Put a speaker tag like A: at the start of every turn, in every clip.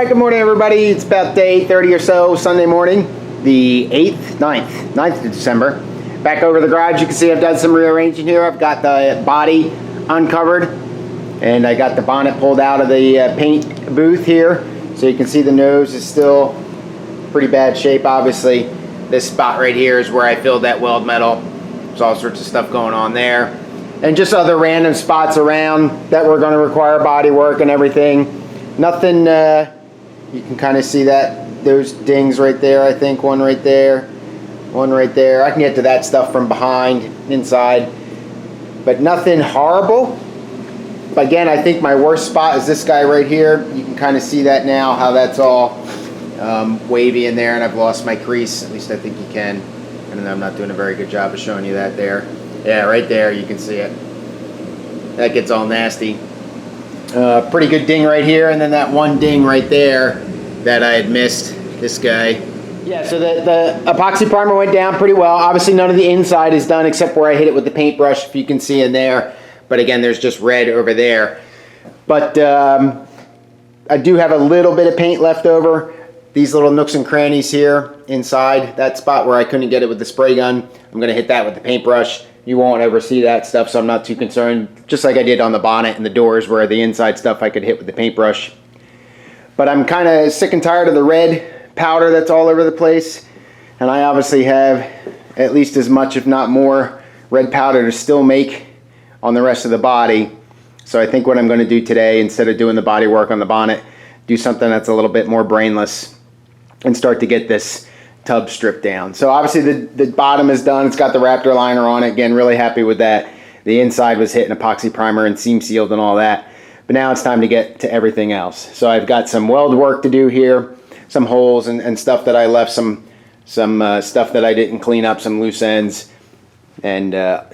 A: Alright, good morning everybody. It's about day 8:30 or so, Sunday morning, the 9th of December. Back over the garage, you can see I've done some rearranging here. I've got the body uncovered, and I got the bonnet pulled out of the paint booth here. So you can see the nose is still pretty bad shape. Obviously, this spot right here is where I filled that weld metal. There's all sorts of stuff going on there. And just other random spots around that were going to require body work and everything. Nothing, you can kind of see that, those dings right there, I think, one right there, one right there. I can get to that stuff from behind, inside, but nothing horrible. But again, I think my worst spot is this guy right here. You can kind of see that now, how that's all wavy in there, and I've lost my crease. At least I think you can. I don't know, I'm not doing a very good job of showing you that there. Yeah, right there, you can see it. That gets all nasty. Pretty good ding right here, and then that one ding right there that I had missed, this guy. Yeah, so the epoxy primer went down pretty well. Obviously none of the inside is done except where I hit it with the paintbrush, if you can see in there. But again, there's just red over there. But I do have a little bit of paint left over. These little nooks and crannies here inside, that spot where I couldn't get it with the spray gun, I'm gonna hit that with the paintbrush. You won't ever see that stuff, so I'm not too concerned. Just like I did on the bonnet and the doors, where the inside stuff I could hit with the paintbrush. But I'm kind of sick and tired of the red powder that's all over the place. And I obviously have at least as much, if not more, red powder to still make on the rest of the body. So I think what I'm going to do today, instead of doing the body work on the bonnet, do something that's a little bit more brainless and start to get this tub stripped down. So obviously the bottom is done. It's got the Raptor liner on it. Again, really happy with that. The inside was hitting epoxy primer and seam sealed and all that. But now it's time to get to everything else. So I've got some weld work to do here, some holes and stuff that I left, some stuff that I didn't clean up, some loose ends, and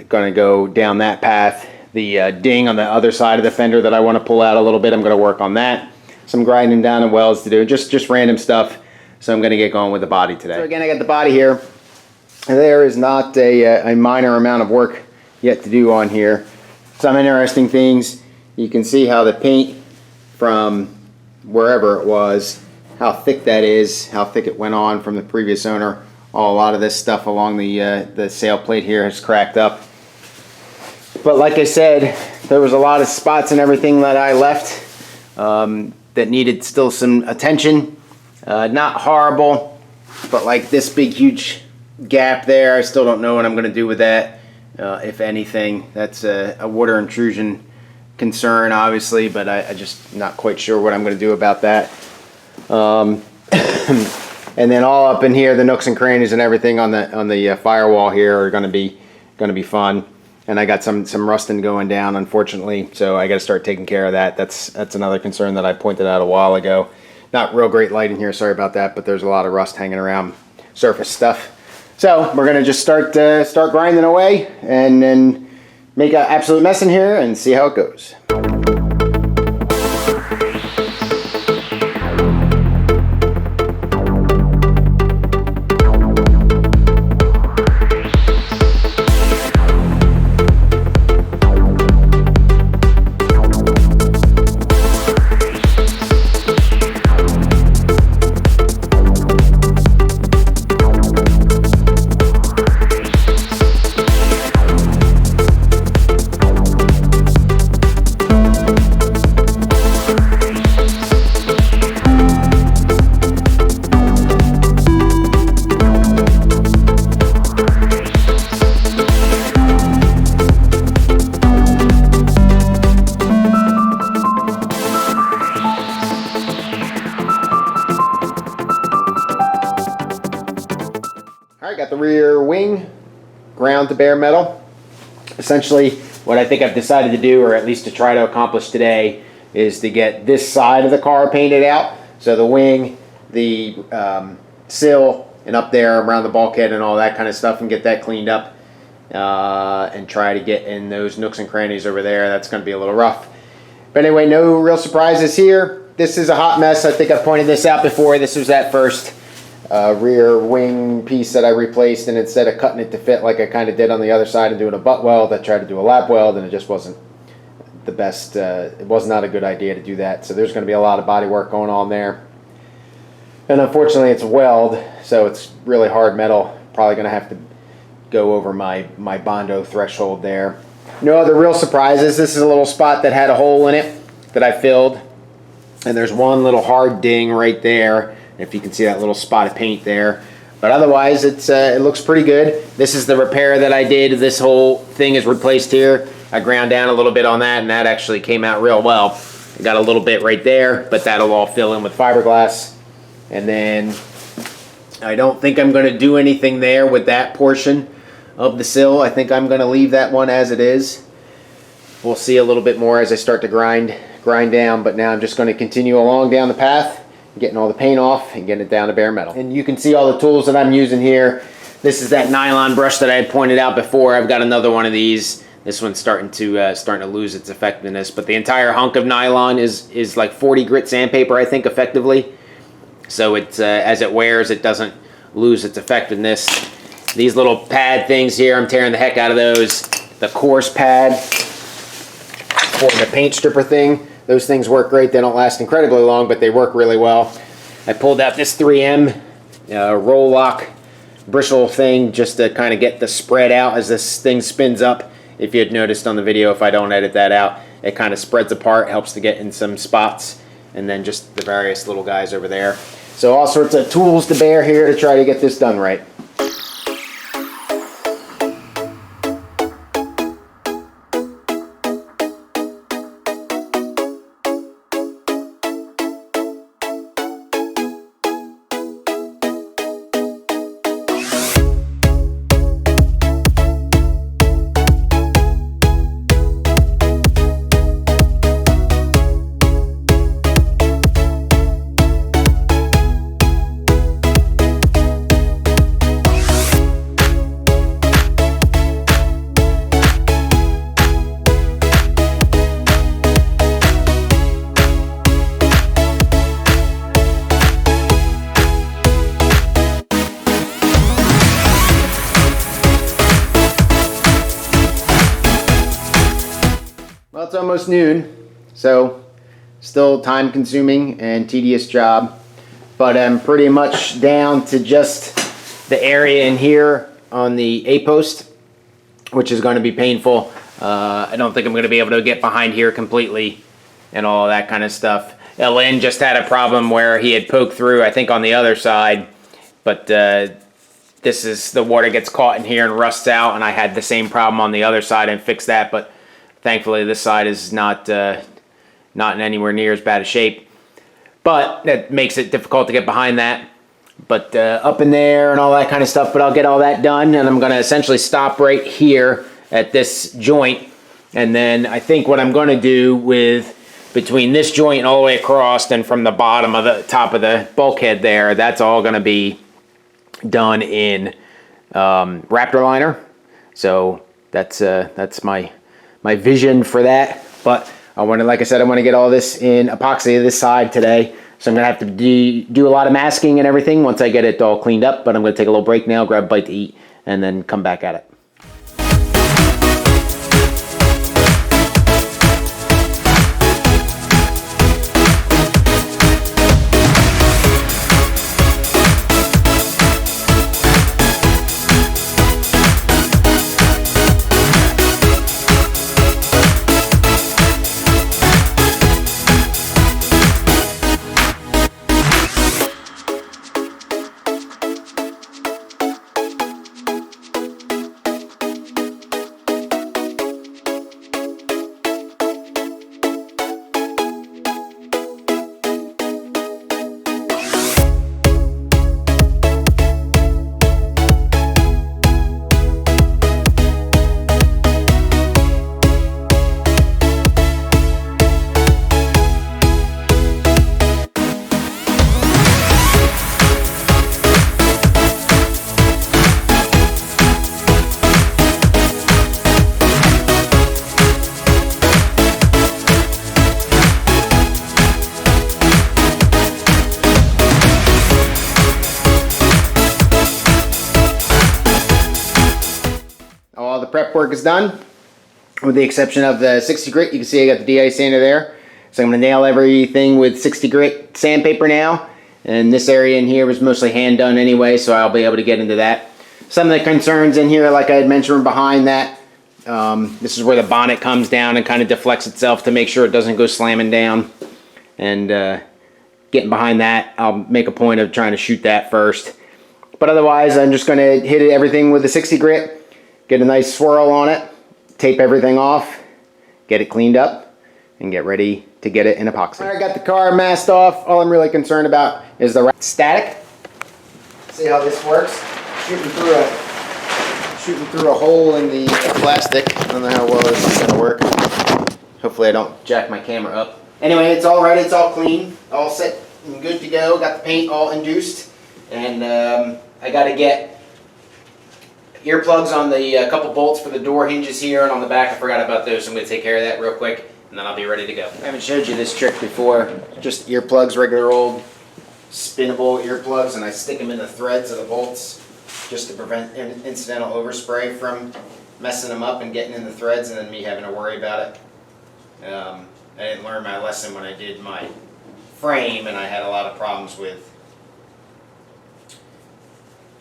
A: gonna go down that path. The ding on the other side of the fender that I want to pull out a little bit, I'm gonna work on that. Some grinding down and welds to do, just random stuff. So I'm going to get going with the body today. So again, I got the body here. There is not a minor amount of work yet to do on here. Some interesting things. You can see how the paint from wherever it was, how thick that is, how thick it went on from the previous owner. A lot of this stuff along the sail plate here has cracked up. But like I said, there was a lot of spots and everything that I left that needed still some attention. Not horrible, but like this big huge gap there, I still don't know what I'm going to do with that, if anything. That's a water intrusion concern, obviously, but I just not quite sure what I'm going to do about that. And then all up in here, the nooks and crannies and everything on the firewall here are going to be fun. And I got some rusting going down, unfortunately, so I got to start taking care of that. That's another concern that I pointed out a while ago. Not real great light in here, sorry about that, but there's a lot of rust hanging around surface stuff. So we're gonna just start grinding away and then make an absolute mess in here and see how it goes. Alright, got the rear wing ground to bare metal. Essentially, what I think I've decided to do, or at least to try to accomplish today, is to get this side of the car painted out. So the wing, the sill, and up there around the bulkhead and all that kind of stuff, and get that cleaned up. And try to get in those nooks and crannies over there. That's going to be a little rough. But anyway, no real surprises here. This is a hot mess. I think I pointed this out before. This was that first rear wing piece that I replaced, and instead of cutting it to fit like I kind of did on the other side and doing a butt weld, I tried to do a lap weld, and it just wasn't the best. It was not a good idea to do that. So there's going to be a lot of body work going on there. And unfortunately it's weld, so it's really hard metal. Probably gonna have to go over my Bondo threshold there. No other real surprises. This is a little spot that had a hole in it that I filled. And there's one little hard ding right there. If you can see that little spot of paint there. But otherwise, it looks pretty good. This is the repair that I did. This whole thing is replaced here. I ground down a little bit on that, and that actually came out real well. I got a little bit right there, but that'll all fill in with fiberglass. And then I don't think I'm going to do anything there with that portion of the sill. I think I'm going to leave that one as it is. We'll see a little bit more as I start to grind down, but now I'm just going to continue along down the path, getting all the paint off and getting it down to bare metal. And you can see all the tools that I'm using here. This is that nylon brush that I had pointed out before. I've got another one of these. This one's starting to lose its effectiveness, but the entire hunk of nylon is like 40 grit sandpaper, I think, effectively. So it's as it wears, it doesn't lose its effectiveness. These little pad things here, I'm tearing the heck out of those. The coarse pad for the paint stripper thing. Those things work great. They don't last incredibly long, but they work really well. I pulled out this 3M roll lock bristle thing just to kind of get the spread out as this thing spins up. If you had noticed on the video, if I don't edit that out, it kind of spreads apart, helps to get in some spots, and then just the various little guys over there. So all sorts of tools to bear here to try to get this done right. Well, it's almost noon, so still time consuming and tedious job, but I'm pretty much down to just the area in here on the A-post, which is going to be painful. I don't think I'm going to be able to get behind here completely and all that kind of stuff. Lynn just had a problem where he had poked through, I think on the other side, but this is, the water gets caught in here and rusts out, and I had the same problem on the other side and fixed that, but thankfully this side is not in anywhere near as bad a shape. But that makes it difficult to get behind that. But up in there and all that kind of stuff, but I'll get all that done, and I'm going to essentially stop right here at this joint. And then I think what I'm going to do with between this joint and all the way across and from the bottom of the top of the bulkhead there, that's all going to be done in Raptor liner. So that's my vision for that. But I want to, like I said, I want to get all this in epoxy this side today. So I'm going to have to do a lot of masking and everything once I get it all cleaned up. But I'm going to take a little break now, grab a bite to eat, and then come back at it. All the prep work is done, with the exception of the 60 grit. You can see I got the DI sander there. So I'm going to nail everything with 60 grit sandpaper now. And this area in here was mostly hand done anyway, so I'll be able to get into that. Some of the concerns in here, like I had mentioned, behind that, this is where the bonnet comes down and kind of deflects itself to make sure it doesn't go slamming down. And getting behind that, I'll make a point of trying to shoot that first. But otherwise, I'm just going to hit everything with a 60 grit, get a nice swirl on it, tape everything off, get it cleaned up, and get ready to get it in epoxy. I got the car masked off. All I'm really concerned about is the static. See how this works? Shooting through a hole in the plastic. I don't know how well this is going to work. Hopefully I don't jack my camera up. Anyway, it's all ready. It's all clean, all set and good to go. Got the paint all induced, and I got to get earplugs on the couple bolts for the door hinges here and on the back. I forgot about those, so I'm going to take care of that real quick, and then I'll be ready to go. I haven't showed you this trick before. Just earplugs, regular old spinnable earplugs, and I stick them in the threads of the bolts just to prevent incidental overspray from messing them up and getting in the threads and then me having to worry about it. I didn't learn my lesson when I did my frame, and I had a lot of problems with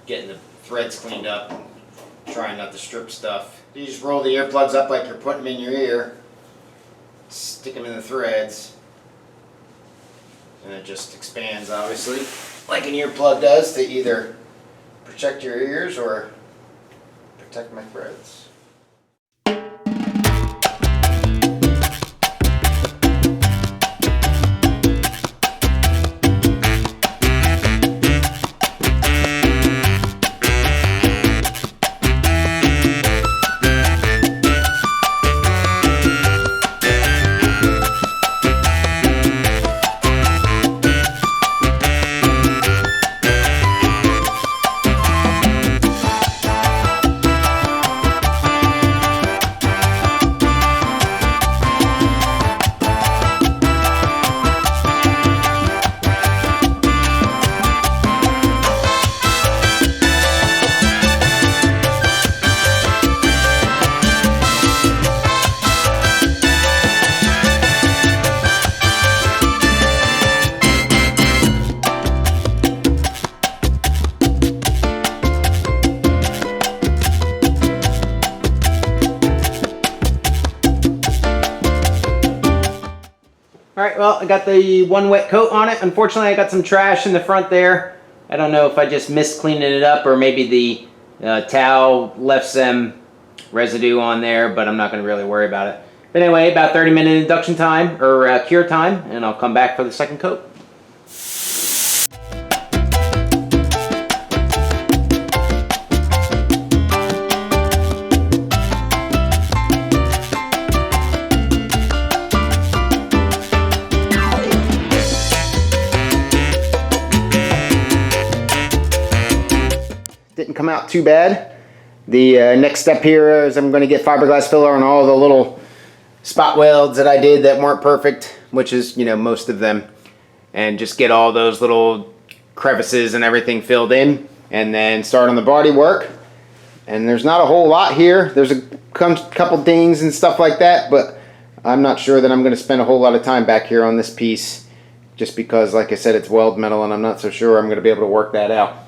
A: getting the threads cleaned up, trying not to strip stuff. You just roll the earplugs up like you're putting them in your ear, stick them in the threads, and it just expands, obviously, like an earplug does, to either protect your ears or protect my threads. Alright, well, I got the one wet coat on it. Unfortunately, I got some trash in the front there. I don't know if I just missed cleaning it up or maybe the towel left some residue on there, but I'm not going to really worry about it. But anyway, about 30-minute induction time, or cure time, and I'll come back for the second coat. Didn't come out too bad. The next step here is I'm going to get fiberglass filler on all the little spot welds that I did that weren't perfect, which is, you know, most of them, and just get all those little crevices and everything filled in, and then start on the body work. And there's not a whole lot here. There's a couple dings and stuff like that, but I'm not sure that I'm going to spend a whole lot of time back here on this piece, just because, like I said, it's weld metal, and I'm not so sure I'm going to be able to work that out.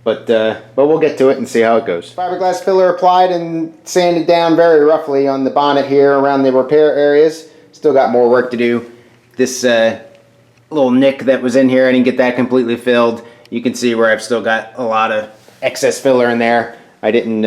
A: But we'll get to it and see how it goes. Fiberglass filler applied and sanded down very roughly on the bonnet here around the repair areas. Still got more work to do. This little nick that was in here, I didn't get that completely filled. You can see where I've still got a lot of excess filler in there. I didn't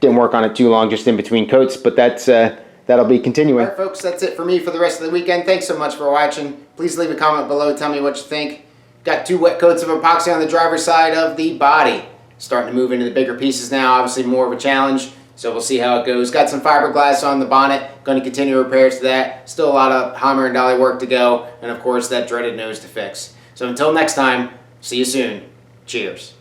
A: work on it too long, just in between coats, but that'll be continuing. Alright folks, that's it for me for the rest of the weekend. Thanks so much for watching. Please leave a comment below, tell me what you think. Got 2 wet coats of epoxy on the driver's side of the body. Starting to move into the bigger pieces now, obviously more of a challenge, so we'll see how it goes. Got some fiberglass on the bonnet, going to continue repairs to that. Still a lot of hammer and dolly work to go, and of course that dreaded nose to fix. So until next time, see you soon. Cheers.